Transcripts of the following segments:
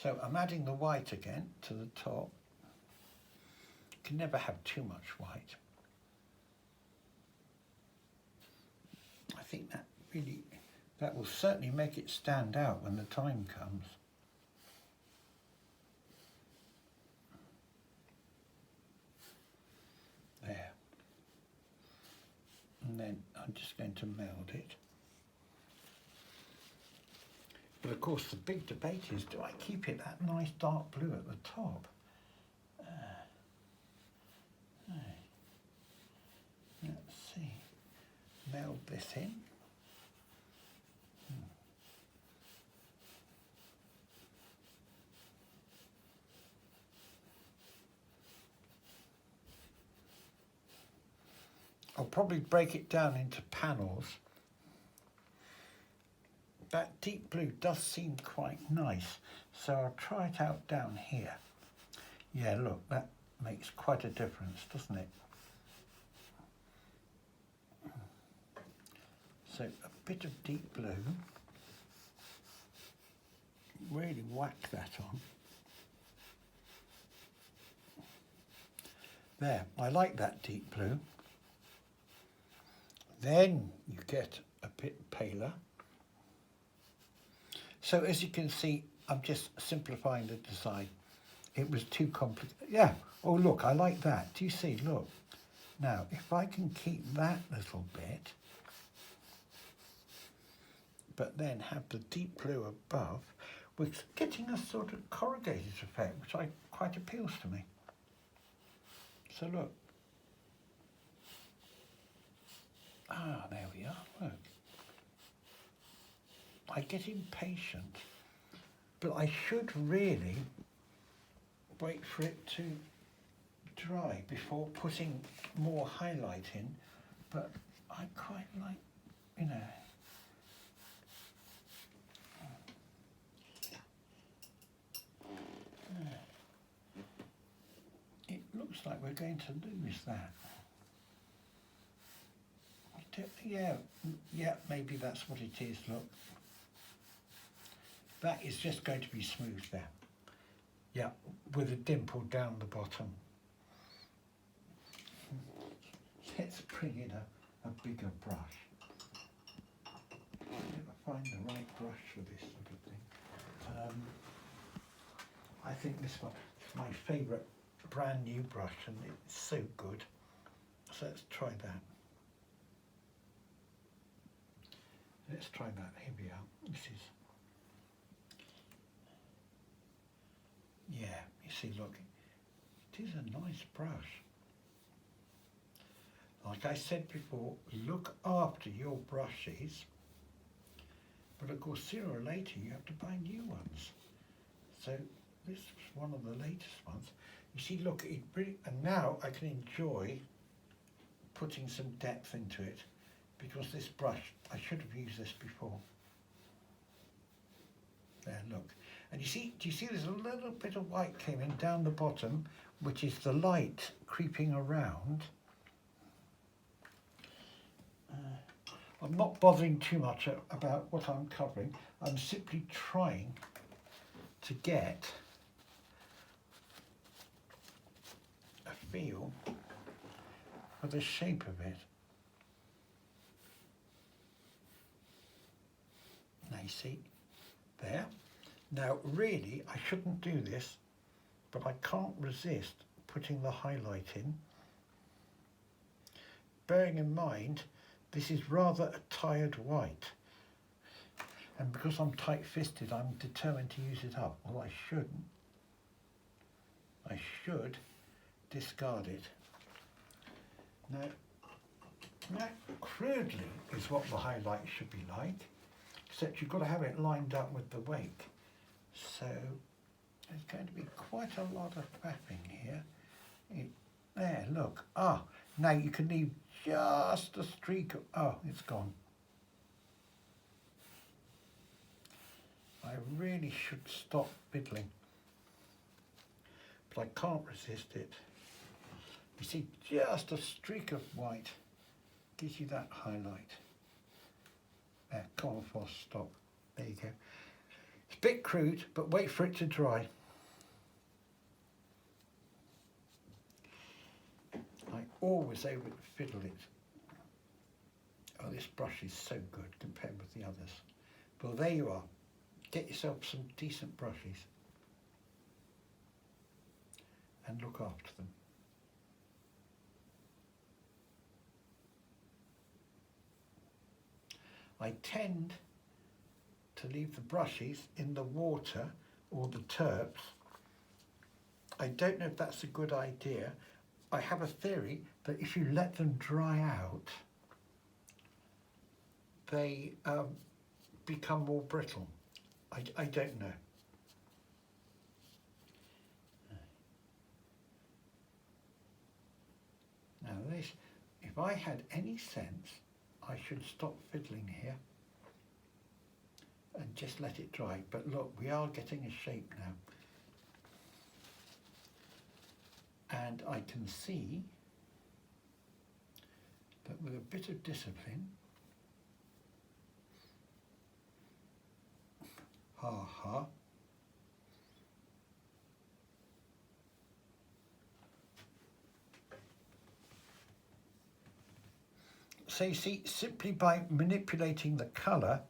So I'm adding the white again to the top. You can never have too much white. I think that will certainly make it stand out when the time comes. There. And then I'm just going to meld it. But of course the big debate is, do I keep it that nice dark blue at the top? Let's see. Meld this in. I'll probably break it down into panels. That deep blue does seem quite nice, so I'll try it out down here. Yeah, look, that makes quite a difference, doesn't it? So a bit of deep blue, really whack that on. There, I like that deep blue. Then you get a bit paler. So as you can see, I'm just simplifying the design. It was too complicated. Yeah, oh look, I like that. Do you see, look. Now, if I can keep that little bit, but then have the deep blue above, we're getting a sort of corrugated effect, which quite appeals to me. So look. Ah, there we are, look. I get impatient, but I should really wait for it to dry before putting more highlight in, but I quite like, you know. It looks like we're going to lose that. Yeah, maybe that's what it is, look. That is just going to be smooth there. Yeah, with a dimple down the bottom. Let's bring in a bigger brush. Never find the right brush for this sort of thing. I think this one is my favourite brand new brush and it's so good. So let's try that. Let's try that. Here we are. This is, yeah, you see, look, it is a nice brush. Like I said before, look after your brushes, but of course sooner or later you have to buy new ones. So this was one of the latest ones. You see, look, and now I can enjoy putting some depth into it, because this brush, I should have used this before. There, look. And you see, do you see there's a little bit of white came in down the bottom, which is the light creeping around. I'm not bothering too much about what I'm covering. I'm simply trying to get a feel for the shape of it. Now you see, there. Now really, I shouldn't do this, but I can't resist putting the highlight in. Bearing in mind, this is rather a tired white. And because I'm tight-fisted, I'm determined to use it up. Well, I shouldn't. I should discard it. Now crudely is what the highlight should be like, except you've got to have it lined up with the wake. So there's going to be quite a lot of faffing here. There, look. Ah, now you can leave just a streak of, oh, it's gone. I really should stop fiddling, but I can't resist it. You see, just a streak of white gives you that highlight. There, come on, Foss, stop. There you go. It's a bit crude, but wait for it to dry. I always over fiddle it. Oh, this brush is so good compared with the others. Well, there you are. Get yourself some decent brushes and look after them. I tend to leave the brushes in the water or the turps. I don't know if that's a good idea. I have a theory that if you let them dry out, they become more brittle. I don't know. Now this, if I had any sense, I should stop fiddling here and just let it dry. But look, we are getting a shape now. And I can see that with a bit of discipline, So you see, simply by manipulating the colour,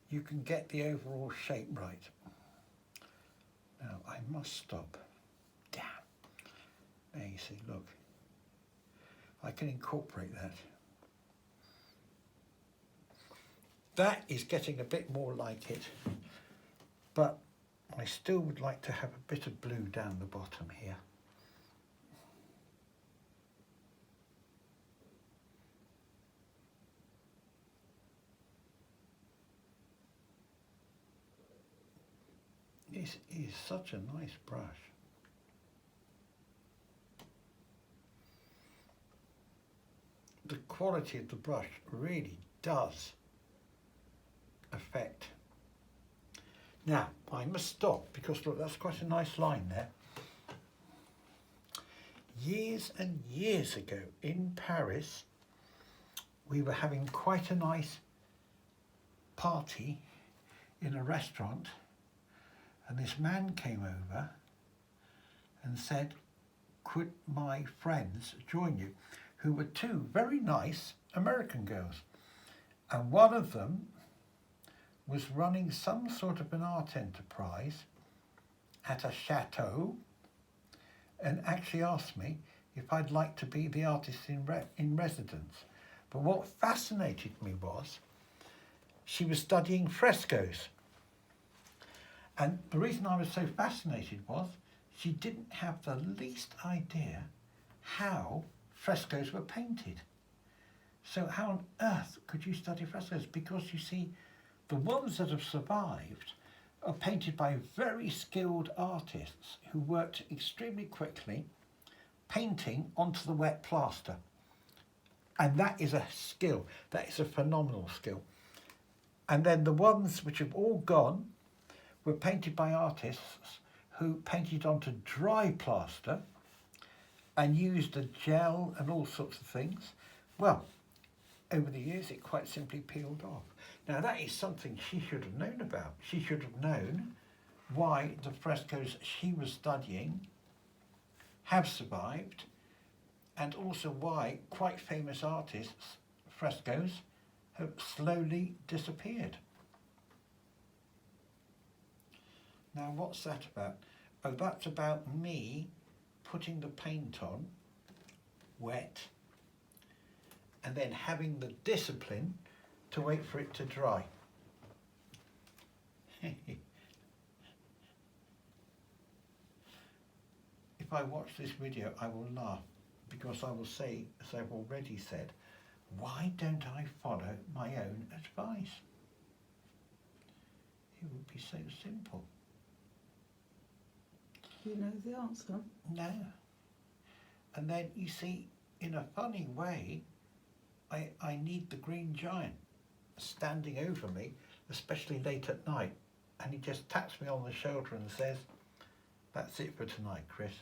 you can get the overall shape right. Now I must stop. Damn. There you see, look. I can incorporate that. That is getting a bit more like it, but I still would like to have a bit of blue down the bottom here. This is such a nice brush. The quality of the brush really does affect. Now, I must stop because look, that's quite a nice line there. Years and years ago in Paris, we were having quite a nice party in a restaurant, and this man came over and said, could my friends join you? Who were two very nice American girls. And one of them was running some sort of an art enterprise at a chateau and actually asked me if I'd like to be the artist in residence. But what fascinated me was she was studying frescoes. And the reason I was so fascinated was she didn't have the least idea how frescoes were painted. So how on earth could you study frescoes? Because you see, the ones that have survived are painted by very skilled artists who worked extremely quickly, painting onto the wet plaster. And that is a skill, that is a phenomenal skill. And then the ones which have all gone were painted by artists who painted onto dry plaster and used a gel and all sorts of things. Well, over the years it quite simply peeled off. Now that is something she should have known about. She should have known why the frescoes she was studying have survived, and also why quite famous artists' frescoes have slowly disappeared. Now what's that about? Oh, that's about me putting the paint on wet and then having the discipline to wait for it to dry. If I watch this video, I will laugh because I will say, as I've already said, why don't I follow my own advice? It would be so simple. You know the answer? No. And then you see, in a funny way, I need the green giant standing over me, especially late at night, and he just taps me on the shoulder and says, that's it for tonight, Chris.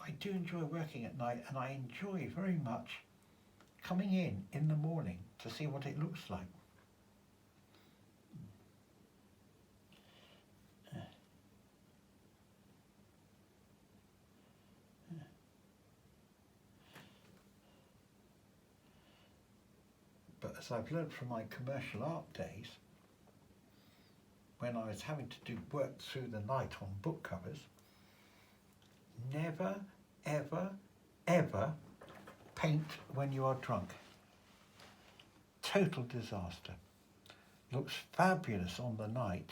I do enjoy working at night, and I enjoy very much coming in the morning to see what it looks like. But as I've learned from my commercial art days, when I was having to do work through the night on book covers, never, ever, ever paint when you are drunk. Total disaster. Looks fabulous on the night,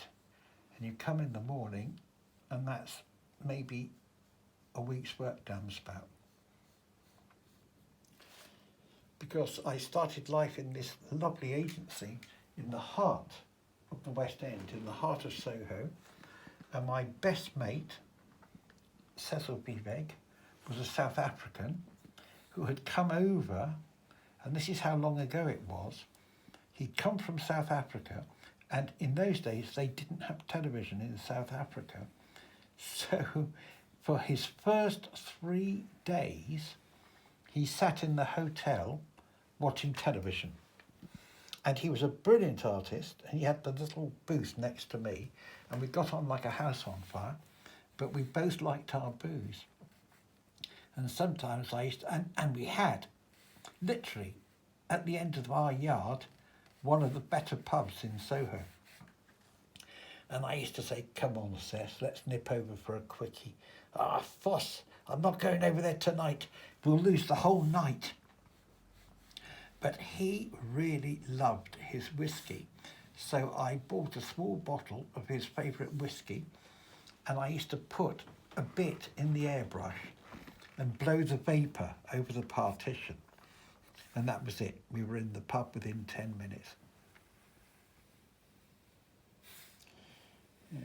and you come in the morning and that's maybe a week's work down the spout. Because I started life in this lovely agency in the heart of the West End, in the heart of Soho, and my best mate, Cecil Vivek, was a South African who had come over, and this is how long ago it was. He'd come from South Africa, and in those days they didn't have television in South Africa. So for his first 3 days, he sat in the hotel watching television. And he was a brilliant artist, and he had the little booth next to me, and we got on like a house on fire, but we both liked our booze. And sometimes I used to, and we had, literally, at the end of our yard, one of the better pubs in Soho. And I used to say, come on, Seth, let's nip over for a quickie. Ah, Foss, I'm not going over there tonight. We'll lose the whole night. But he really loved his whiskey. So I bought a small bottle of his favourite whiskey, and I used to put a bit in the airbrush and blow the vapour over the partition. And that was it. We were in the pub within 10 minutes. Yeah.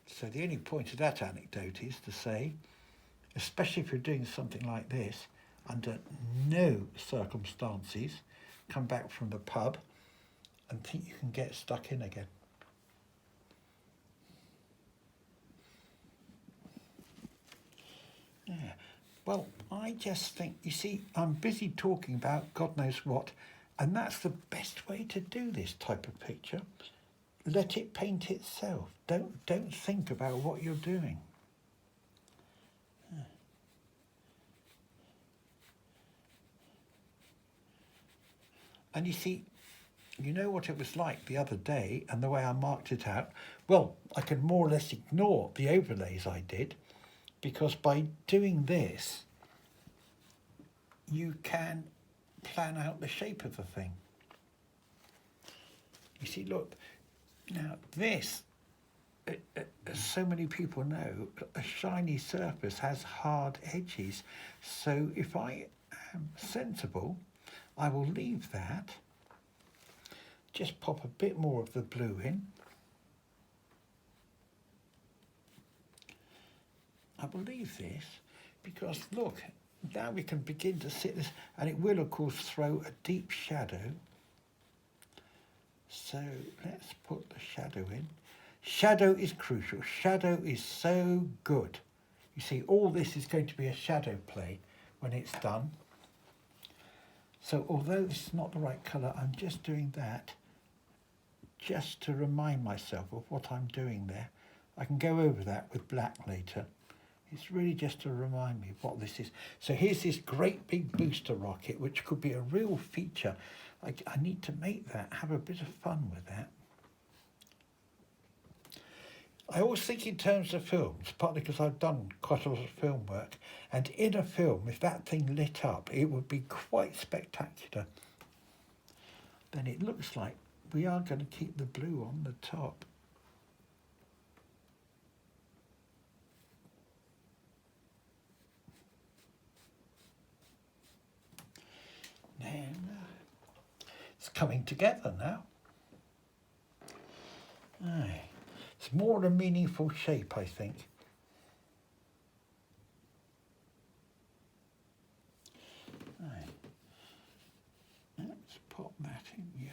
So the only point of that anecdote is to say, especially if you're doing something like this, under no circumstances come back from the pub and think you can get stuck in again. Yeah. Well, I just think, you see, I'm busy talking about God knows what, and that's the best way to do this type of picture. Let it paint itself. Don't think about what you're doing. And you see, you know what it was like the other day and the way I marked it out? Well, I could more or less ignore the overlays I did, because by doing this, you can plan out the shape of the thing. You see, look, now this, as so many people know, a shiny surface has hard edges. So if I am sensible, I will leave that, just pop a bit more of the blue in. I will leave this because, look, now we can begin to sit this, and it will, of course, throw a deep shadow. So let's put the shadow in. Shadow is crucial. Shadow is so good. You see, all this is going to be a shadow play when it's done. So although this is not the right colour, I'm just doing that just to remind myself of what I'm doing there. I can go over that with black later. It's really just to remind me what this is. So here's this great big booster rocket, which could be a real feature. I need to make that, have a bit of fun with that. I always think in terms of films, partly because I've done quite a lot of film work, and in a film, if that thing lit up, it would be quite spectacular. Then it looks like we are going to keep the blue on the top. Then it's coming together now. Aye. It's more a meaningful shape, I think. Aye. Let's pop that in, yeah.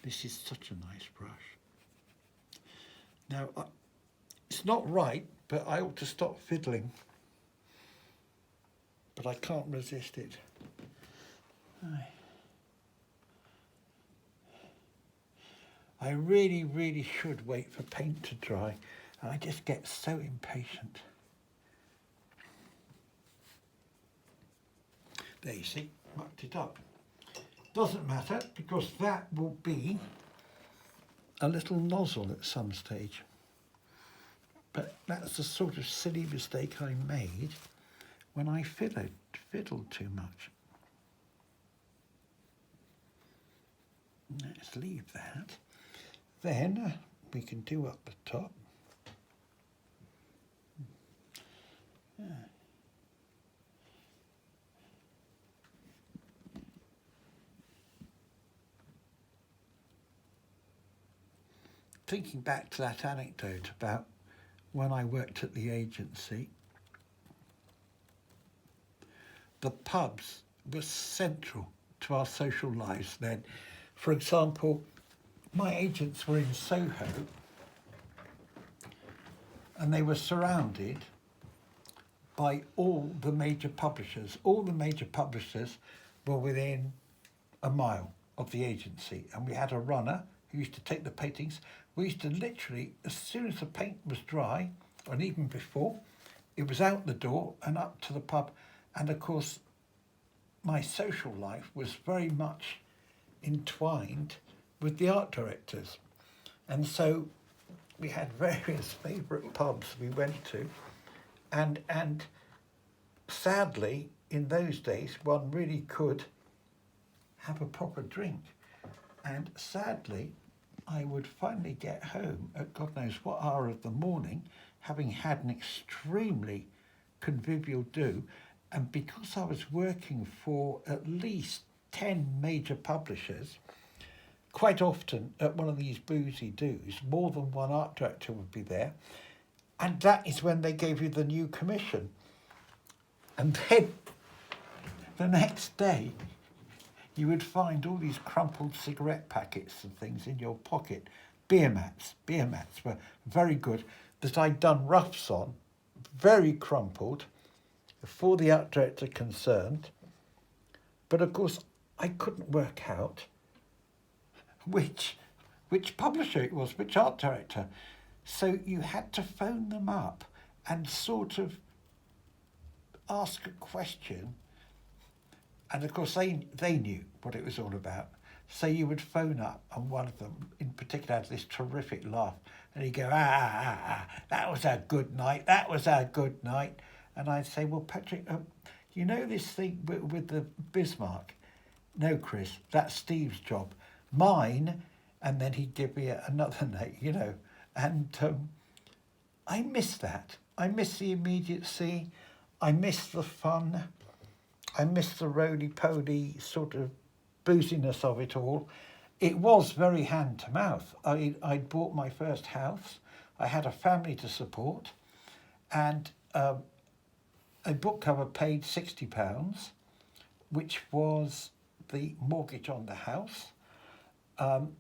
This is such a nice brush. Now, it's not right, but I ought to stop fiddling. But I can't resist it. I really, really should wait for paint to dry. And I just get so impatient. There you see, mucked it up. Doesn't matter, because that will be a little nozzle at some stage. But that's the sort of silly mistake I made when I fiddled too much. Let's leave that. Then we can do up the top. Thinking back to that anecdote about when I worked at the agency, the pubs were central to our social lives then. For example, my agents were in Soho and they were surrounded by all the major publishers. All the major publishers were within a mile of the agency, and we had a runner who used to take the paintings. We used to literally, as soon as the paint was dry, and even before, it was out the door and up to the pub. And of course, my social life was very much entwined with the art directors. And so we had various favourite pubs we went to. And sadly, in those days, one really could have a proper drink. And sadly, I would finally get home at God knows what hour of the morning, having had an extremely convivial do. And because I was working for at least 10 major publishers, quite often at one of these boozy do's, more than one art director would be there. And that is when they gave you the new commission. And then the next day, you would find all these crumpled cigarette packets and things in your pocket. Beer mats were very good, that I'd done roughs on, very crumpled, for the art director concerned. But of course, I couldn't work out which publisher it was, which art director. So you had to phone them up and sort of ask a question. And of course, they knew what it was all about. So you would phone up, and one of them in particular had this terrific laugh. And he'd go, that was a good night, that was a good night. And I'd say, well, Patrick, you know this thing with the Bismarck? No, Chris, that's Steve's job. Mine, and then he'd give me another name, you know. And I miss that. I miss the immediacy. I miss the fun. I miss the roly-poly sort of booziness of it all. It was very hand to mouth. I'd bought my first house. I had a family to support, and a book cover paid £60, which was the mortgage on the house.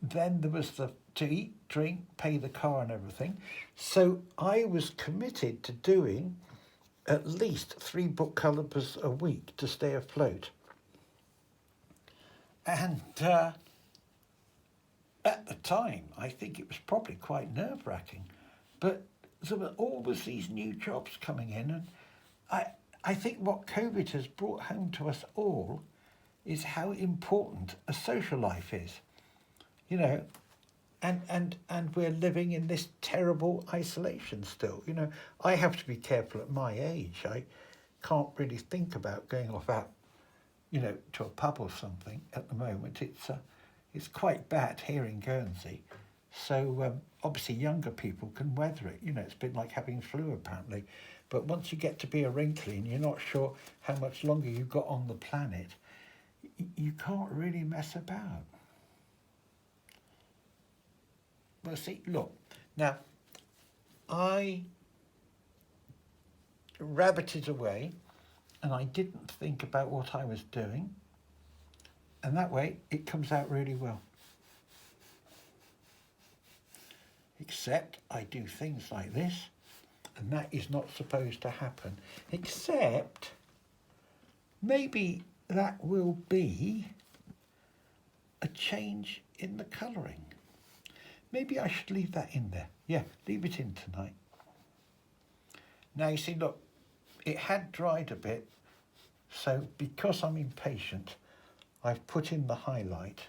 Then there was to eat, drink, pay the car and everything. So I was committed to doing at least 3 book covers a week to stay afloat. And at the time, I think it was probably quite nerve-wracking. But there were always these new jobs coming in. And I think what COVID has brought home to us all is how important a social life is. You know, and we're living in this terrible isolation still. You know, I have to be careful at my age. I can't really think about going off out, you know, to a pub or something at the moment. It's quite bad here in Guernsey. So obviously younger people can weather it. You know, it's a bit like having flu apparently. But once you get to be a wrinkly and you're not sure how much longer you've got on the planet, you can't really mess about. Well, see, look, now, I rabbited away and I didn't think about what I was doing, and that way it comes out really well. except I do things like this, and that is not supposed to happen, except maybe that will be a change in the colouring. Maybe I should leave that in there. Yeah, leave it in tonight. Now you see, look, it had dried a bit, so because I'm impatient, I've put in the highlight.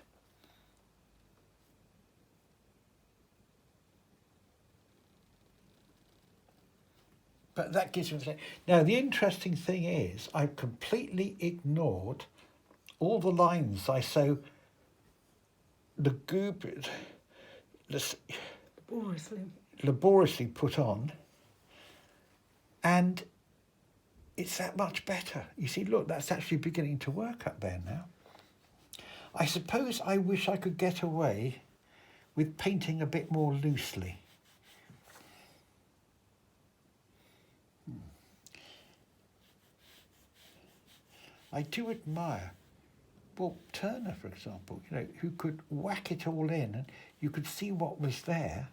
But that gives me... Now, the interesting thing is I've completely ignored all the lines I so laboriously put on, and it's that much better. You see, look, that's actually beginning to work up there now. I suppose I wish I could get away with painting a bit more loosely. I do admire, well, Turner, for example, you know, who could whack it all in and you could see what was there.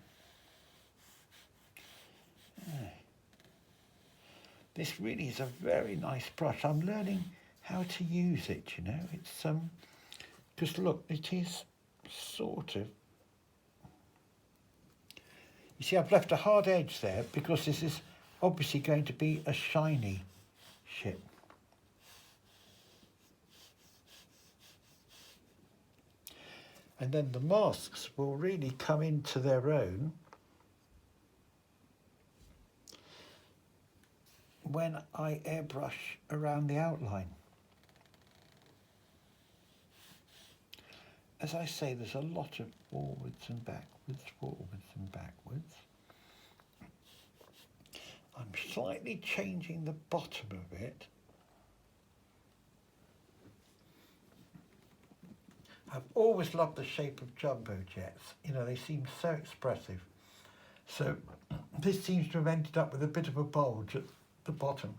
This really is a very nice brush. I'm learning how to use it, you know. It's, because look, it is sort of, you see, I've left a hard edge there because this is obviously going to be a shiny ship. And then the masks will really come into their own when I airbrush around the outline. As I say, there's a lot of forwards and backwards, forwards and backwards. I'm slightly changing the bottom of it. I've always loved the shape of jumbo jets. You know, they seem so expressive. So this seems to have ended up with a bit of a bulge at the bottom.